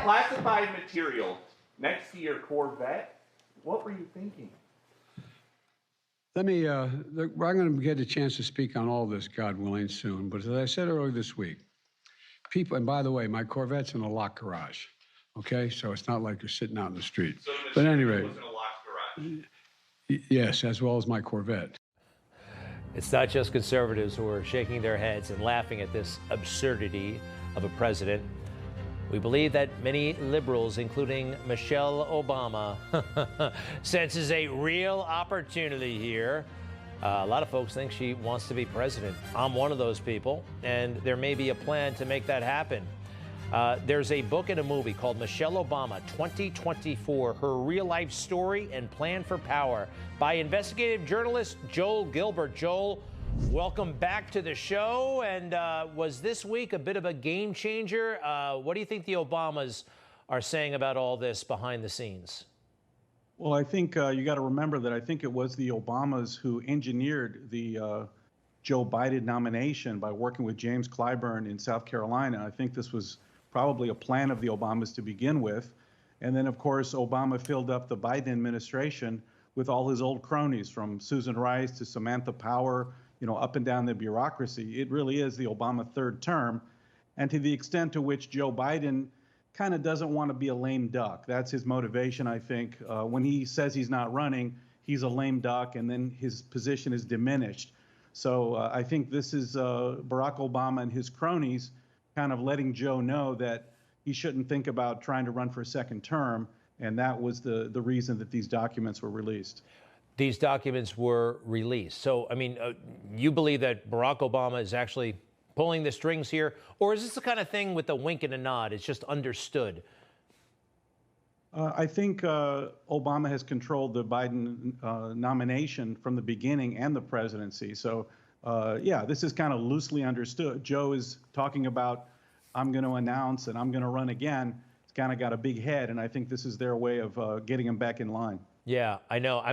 Classified material next to your Corvette. What were you thinking? Let me, I'm going to get a chance to speak on all this, God willing, soon. But as I said earlier this week, people, and by the way, my Corvette's in a locked garage, okay? So it's not like you're sitting out in the street. So but at any rate, was in a locked garage. Yes, as well as my Corvette. It's not just conservatives who are shaking their heads and laughing at this absurdity of a president. We believe that many liberals, including Michelle Obama, senses a real opportunity here. A lot of folks think she wants to be president. I'm one of those people, and there may be a plan to make that happen. There's a book and a movie called Michelle Obama 2024, Her Real Life Story and Plan for Power by investigative journalist Joel Gilbert. Joel, welcome back to the show. And was this week a bit of a game changer? What do you think the Obamas are saying about all this behind the scenes? Well, I think you got to remember that I think it was the Obamas who engineered the Joe Biden nomination by working with James Clyburn in South Carolina. I think this was probably a plan of the Obamas to begin with. And then, of course, Obama filled up the Biden administration with all his old cronies, from Susan Rice to Samantha Power, you know, up and down the bureaucracy. It really is the Obama third term. And to the extent to which Joe Biden kind of doesn't want to be a lame duck. That's his motivation, I think. When he says he's not running, he's a lame duck, and then his position is diminished. So I think this is Barack Obama and his cronies kind of letting Joe know that he shouldn't think about trying to run for a second term, and that was the reason that these documents were released. These documents were released. So, I mean, you believe that Barack Obama is actually pulling the strings here, or is this the kind of thing with a wink and a nod? It's just understood. I think Obama has controlled the Biden nomination from the beginning and the presidency. So, yeah, this is kind of loosely understood. Joe is talking about, I'm going to announce and I'm going to run again. It's kind of got a big head, and I think this is their way of getting him back in line. Yeah, I know.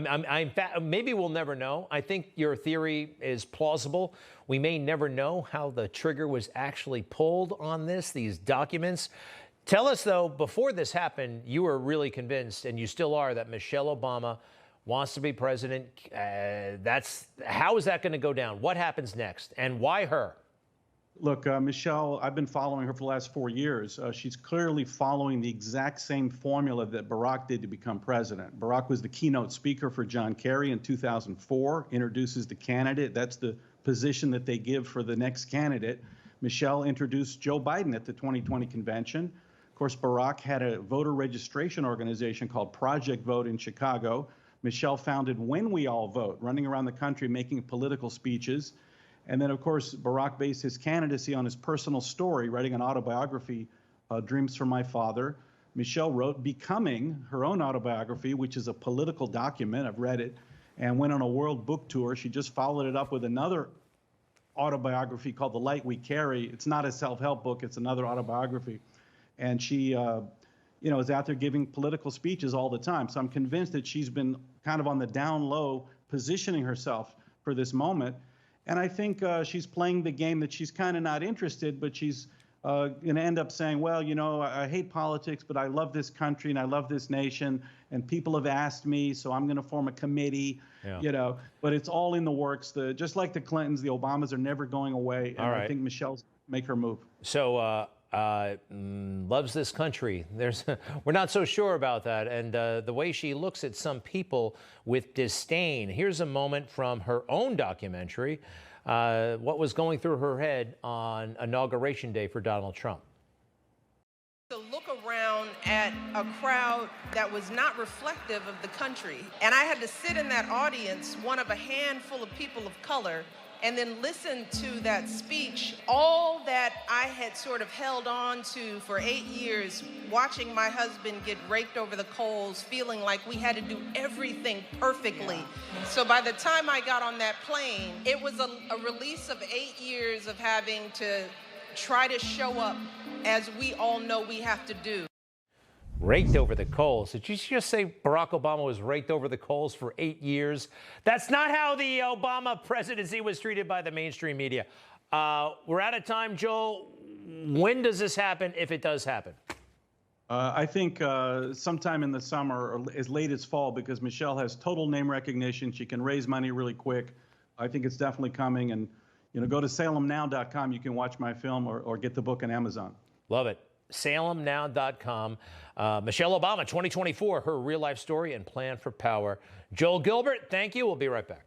Maybe we'll never know. I think your theory is plausible. We may never know how the trigger was actually pulled on these documents. Tell us, though, before this happened, you were really convinced, and you still are, that Michelle Obama wants to be president. How is that going to go down? What happens next, and why her? Look, Michelle, I've been following her for the last 4 years. She's clearly following the exact same formula that Barack did to become president. Barack was the keynote speaker for John Kerry in 2004, introduces the candidate. That's the position that they give for the next candidate. Michelle introduced Joe Biden at the 2020 convention. Of course, Barack had a voter registration organization called Project Vote in Chicago. Michelle founded When We All Vote, running around the country making political speeches. And then, of course, Barack based his candidacy on his personal story, writing an autobiography, Dreams from My Father. Michelle wrote Becoming, her own autobiography, which is a political document. I've read it, and went on a world book tour. She just followed it up with another autobiography called The Light We Carry. It's not a self-help book. It's another autobiography. And she, is out there giving political speeches all the time. So I'm convinced that she's been kind of on the down low, positioning herself for this moment. And I think she's playing the game that she's kind of not interested, but she's going to end up saying, well, you know, I hate politics, but I love this country and I love this nation, and people have asked me, so I'm going to form a committee, you know. But it's all in the works. Just like the Clintons, the Obamas are never going away, and I think Michelle's make her move. So loves this country. We're not so sure about that. And the way she looks at some people with disdain. Here's a moment from her own documentary, what was going through her head on Inauguration Day for Donald Trump. To look around at a crowd that was not reflective of the country. And I had to sit in that audience, one of a handful of people of color, and then listen to that speech. All that I had sort of held on to for 8 years, watching my husband get raked over the coals, feeling like we had to do everything perfectly. So by the time I got on that plane, it was a release of 8 years of having to try to show up as we all know we have to do. Raked over the coals. Did you just say Barack Obama was raked over the coals for 8 years? That's not how the Obama presidency was treated by the mainstream media. We're out of time, Joel. When does this happen, if it does happen? I think sometime in the summer or as late as fall, because Michelle has total name recognition. She can raise money really quick. I think it's definitely coming. And, go to salemnow.com. You can watch my film or get the book on Amazon. Love it. salemnow.com. Michelle Obama, 2024, her real life story and plan for power. Joel Gilbert, thank you. We'll be right back.